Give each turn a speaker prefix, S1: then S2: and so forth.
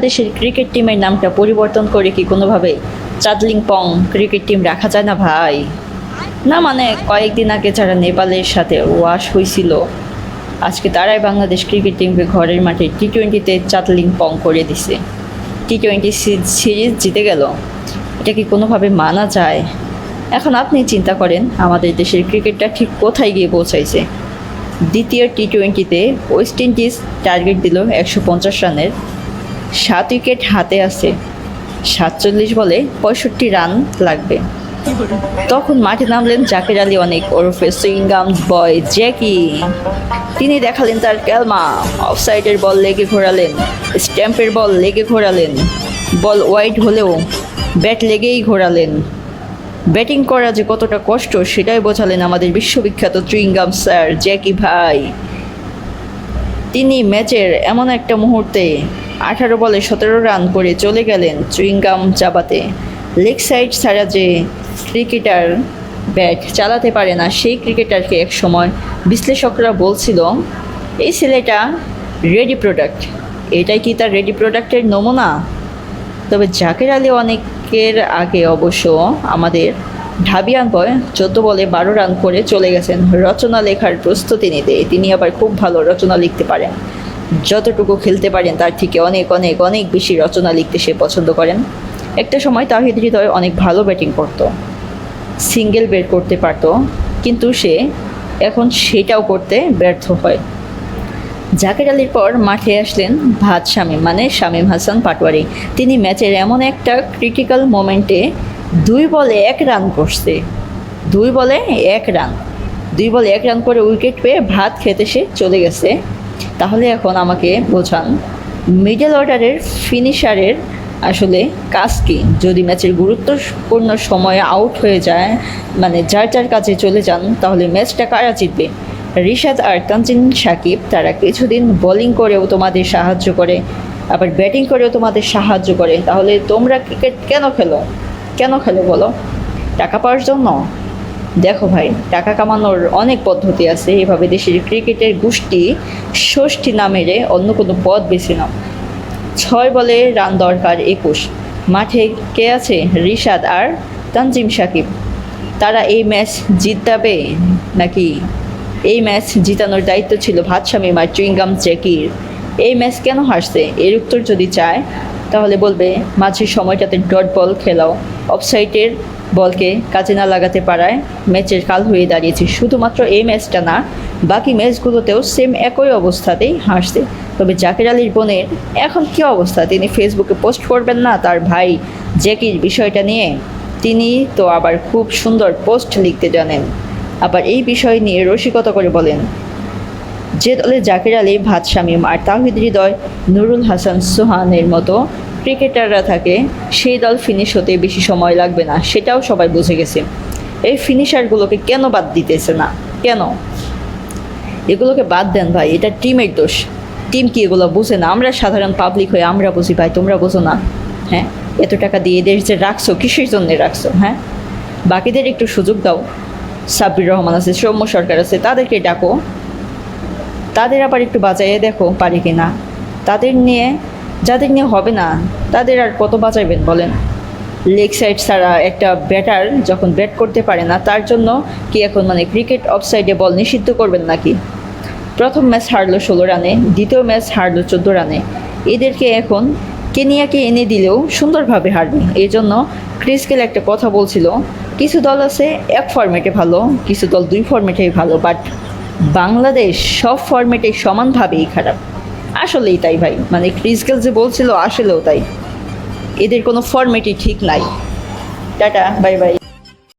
S1: বাংলাদেশের ক্রিকেট টিমের নামটা পরিবর্তন করে কি কোনোভাবে চাদলিংপং ক্রিকেট টিম রাখা যায় না ভাই? না মানে কয়েকদিন আগে যারা নেপালের সাথে ওয়াশ হয়েছিল, আজকে তারাই বাংলাদেশ ক্রিকেট টিমকে ঘরের মাঠে টি-20-তে চাদলিংপং করে দিছে। টি-20 সিরিজ জিতে গেল, এটা কি কোনোভাবে মানা যায়? এখন আপনি চিন্তা করেন আমাদের দেশের ক্রিকেটটা ঠিক কোথায় গিয়ে পৌঁছাইছে। দ্বিতীয় টি-20-তে ওয়েস্ট ইন্ডিজ টার্গেট দিল 150 রানের, 7 উইকেট হাতে আছে, 47 বলে 65 রান লাগবে। তখন মাঠে নামলেন জাকের আলী অনেক ওরফে সুইংগাম বয় জ্যাকি। তিনি দেখালেন তার ক্যালমা, অফসাইডের বল লেগে ঘোরালেন, স্ট্যাম্পের বল লেগে ঘোরালেন, বল ওয়াইড হলেও ব্যাট লেগেই ঘোরালেন। ব্যাটিং করা যে কতটা কষ্ট সেটাই বোঝালেন আমাদের বিশ্ববিখ্যাত চুইংগাম স্যার জ্যাকি ভাই। তিনি ম্যাচের এমন একটা মুহূর্তে 18 বলে 17 রান করে চলে গেলেন চুইংগাম চাবাতে। লেগ সাইড ছাড়া যে ক্রিকেটার ব্যাট চালাতে পারে না, সেই ক্রিকেটারকে এক সময় বিশ্লেষকরা বলছিল এই ছেলেটা রেডি প্রোডাক্ট। এটাই কি তার রেডি প্রোডাক্টের নমুনা? তবে জাকের আলী অনেকের আগে অবশ্য আমাদের ঢাবিয়ান বয় 14 বলে 12 রান করে চলে গেছেন রচনা লেখার প্রস্তুতি নিতে। তিনি আবার খুব ভালো রচনা লিখতে পারেন, যতটুকু খেলতে পারেন তার থেকে অনেক অনেক অনেক বেশি রচনা লিখতে সে পছন্দ করেন। একটা সময় তাহিদ হৃদয় অনেক ভালো ব্যাটিং করত, সিঙ্গেল বের করতে পারত, কিন্তু সে এখন সেটাও করতে ব্যর্থ হয়। জাকের আলীর পর মাঠে আসলেন ভাত শামীম, মানে শামীম হাসান পাটোয়ারি। তিনি ম্যাচের এমন একটা ক্রিটিক্যাল মোমেন্টে 2 বলে 1 রান করছে। 2 বলে 1 রান, 2 বলে 1 রান করে উইকেট পেয়ে ভাত খেতে সে চলে গেছে। তাহলে এখন আমাকে বোঝান মিডল অর্ডারের ফিনিশারের আসলে কাজ কী? যদি ম্যাচের গুরুত্বপূর্ণ সময়ে আউট হয়ে যায়, মানে যার যার কাছে চলে যান, তাহলে ম্যাচটা কারা জিতবে? রিশাদ আর তানজিম সাকিব তারা কিছুদিন বোলিং করেও তোমাদের সাহায্য করে, আবার ব্যাটিং করেও তোমাদের সাহায্য করে। তাহলে তোমরা ক্রিকেট কেন খেলো বলো? টাকা পাওয়ার জন্য? দেখো ভাই, টাকা কামানোর অনেক পদ্ধতি আছে। এভাবে দেশের ক্রিকেটের গোষ্ঠী ষষ্ঠী না মেরে অন্য কোনো পথ বেছে নাও। 6 বলে রান দরকার 21। মাঠে কে আছে? রিশাদ আর তানজিম সাকিব। তারা এই ম্যাচ জিতাবে নাকি? এই ম্যাচ জিতানোর দায়িত্ব ছিল ভাত শামীম আর চুইংগাম জ্যাকির। এই ম্যাচ কেন হারছে এর উত্তর যদি চায়, তাহলে বলবে মাঝের সময়টাতে ডট বল খেলাও, অফসাইডের বলকে কাজে না লাগাতে পারায় ম্যাচের কাল হয়ে দাঁড়িয়েছে। শুধুমাত্র এই ম্যাচটা না, বাকি ম্যাচগুলোতেও সেম একই অবস্থাতেই হারছে। তবে জাকের আলীর বোনের এখন কী অবস্থা? তিনি ফেসবুকে পোস্ট করবেন না তার ভাই জ্যাকির বিষয়টা নিয়ে? তিনি তো আবার খুব সুন্দর পোস্ট লিখতে জানেন, আবার এই বিষয় নিয়ে রসিকতা করে বলেন, যে দলে জাকের আলী, ভাত শামীম আর তাহিদ হৃদয়, নুরুল হাসান সোহানের মতো ক্রিকেটাররা থাকে, সেই দল ফিনিশ হতে বেশি সময় লাগবে না, সেটাও সবাই বুঝে গেছে। এই ফিনিশারগুলোকে কেন বাদ দিতেছে না? কেন? এগুলোকে বাদ দেন ভাই, এটা টিমের দোষ। টিম কি এগুলো বুঝে না? আমরা সাধারণ পাবলিক হয়ে আমরা বুঝি ভাই, তোমরা বুঝো না? হ্যাঁ, এত টাকা দিয়ে দেশ যে রাখছো, কিসের জন্যে রাখছো? হ্যাঁ, বাকিদের একটু সুযোগ দাও। সাব্বির রহমান আছে, সৌম্য সরকার আছে, তাদেরকে ডাকো, তাদের আবার একটু বাঁচাইয়ে দেখো পারি কি না। যাদের নিয়ে হবে না, তাদের আর কত বাঁচাইবেন বলেন? লেগ সাইড ছাড়া একটা ব্যাটার যখন ব্যাট করতে পারে না, তার জন্য কি এখন মানে ক্রিকেট অফসাইডে বল নিষিদ্ধ করবেন নাকি? প্রথম ম্যাচ হারলো 16 রানে, দ্বিতীয় ম্যাচ হারলো 14 রানে। এদেরকে এখন কেনিয়াকে এনে দিলেও সুন্দরভাবে হারবে। এই জন্য ক্রিস গেল একটা কথা বলছিল, কিছু দল আছে এক ফরম্যাটে ভালো, কিছু দল 2 ফরম্যাটেই ভালো, বাট বাংলাদেশ সব ফরম্যাটেই সমানভাবেই খারাপ। আসলেই তাই ভাই, মানে ক্রিস গেল যে বলছিল আসলেও তাই। এদের কোনো ফরম্যাটই ঠিক নাই। Tata, bye bye.